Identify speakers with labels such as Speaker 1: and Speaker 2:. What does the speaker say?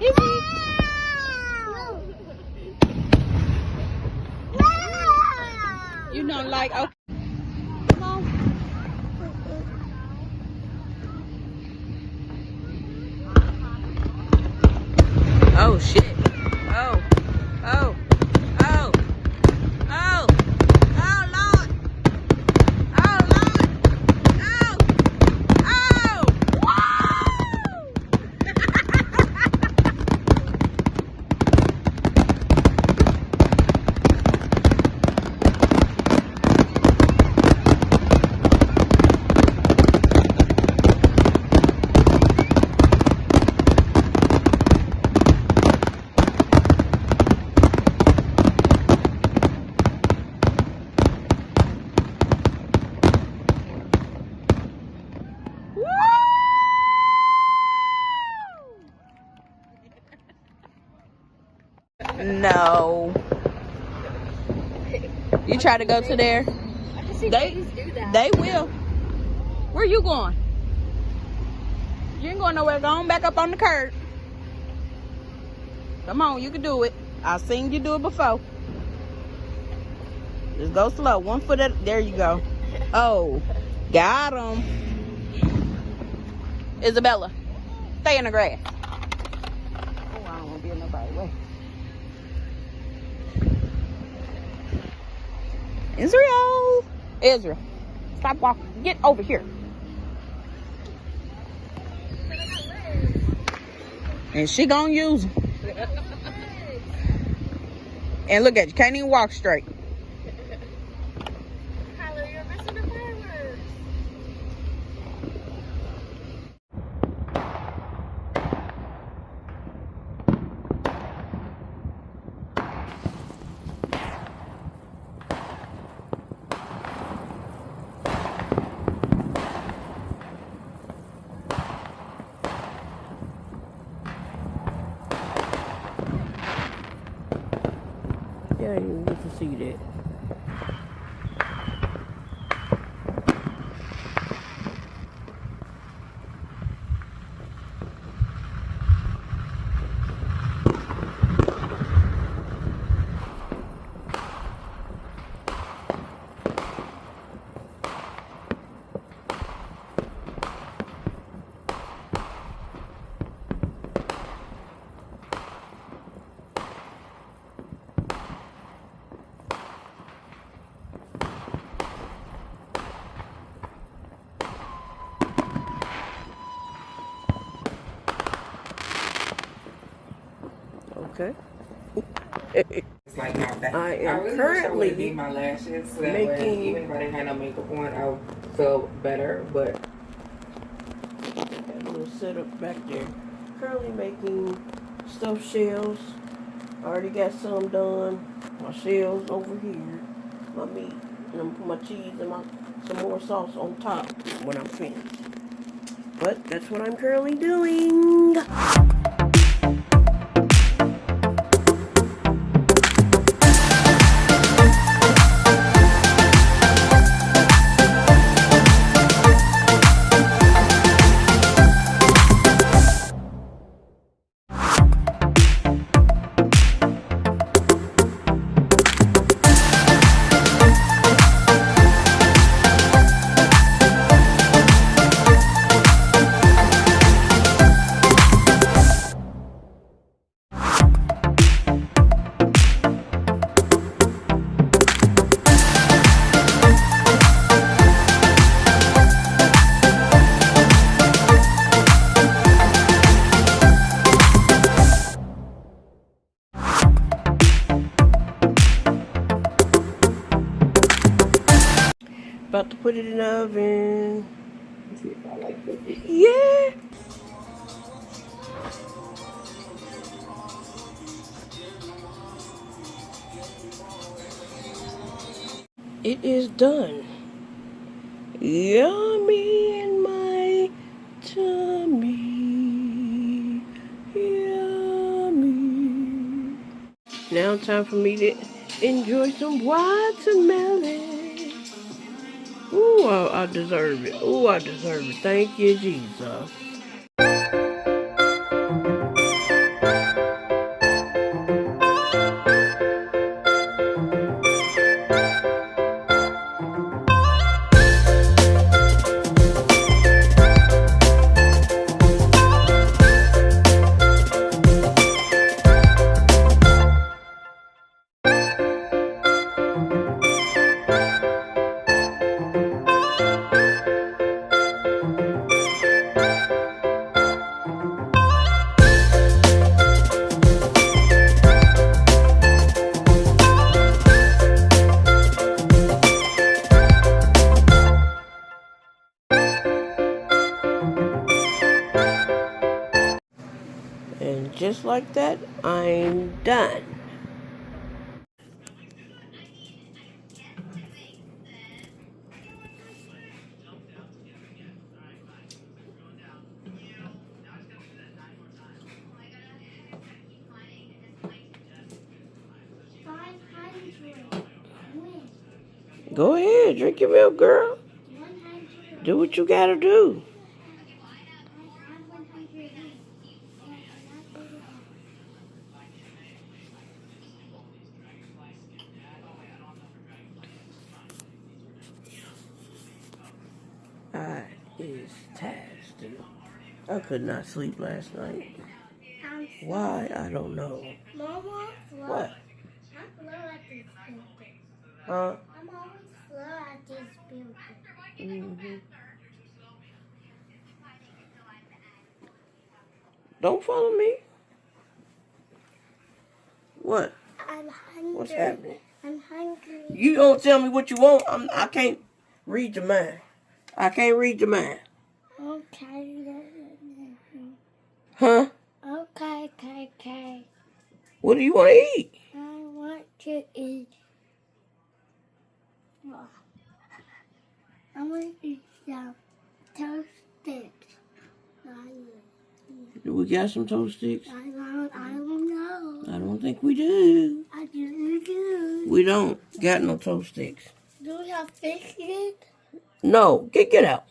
Speaker 1: Izzy. You don't like, okay. Come on. Oh, shit. Oh. Oh. Oh. Oh. Oh, Lord. Oh, Lord. Oh. Oh. No. You try to go to there?
Speaker 2: I can see babies do that.
Speaker 1: They will. Where you going? You ain't going nowhere. Go on back up on the curb. Come on, you can do it. I've seen you do it before. Just go slow. 1 foot at, there you go. Oh, got him. Isabella, stay in the grass. Oh, I don't want to be in nobody's way. Israel, stop walking. Get over here. And she gonna use them. And look at you, can't even walk straight.
Speaker 2: Tyler, you're missing the fireworks.
Speaker 1: Yeah, I didn't get to see that. Okay. I am currently
Speaker 3: making my lashes so that way, even if I didn't have no makeup on, I would feel better. But
Speaker 1: a little setup back there. Currently making stuffed shells. I already got some done. My shells over here. My meat. And I'm gonna put my cheese and some more sauce on top when I'm finished. But that's what I'm currently doing. About to put it in the oven.
Speaker 3: let's see if I like it.
Speaker 1: Yeah. It is done. Yummy in my tummy. Yummy. Now it's time for me to enjoy some watermelon. Ooh, I deserve it. Ooh, I deserve it. Thank you, Jesus. And just like that, I'm done. Go ahead, drink your milk, girl. Do what you gotta do. I is tired still. I could not sleep last night. Why? I don't know.
Speaker 4: Mama,
Speaker 1: What?
Speaker 4: I'm slow at this building.
Speaker 1: Huh?
Speaker 4: I'm always slow at this building.
Speaker 1: Mm-hmm. Don't follow me. What?
Speaker 4: I'm hungry.
Speaker 1: What's happening?
Speaker 4: I'm hungry.
Speaker 1: You don't tell me what you want. I can't read your mind. I can't read your mind.
Speaker 4: Okay.
Speaker 1: Huh?
Speaker 4: Okay.
Speaker 1: What do you want to eat?
Speaker 4: I want to eat. I want to eat some toast sticks.
Speaker 1: Do we got some toast sticks?
Speaker 4: I don't know.
Speaker 1: I don't think we do.
Speaker 4: I do.
Speaker 1: We don't got no toast sticks.
Speaker 4: Do we have fish in it?
Speaker 1: No. Get out.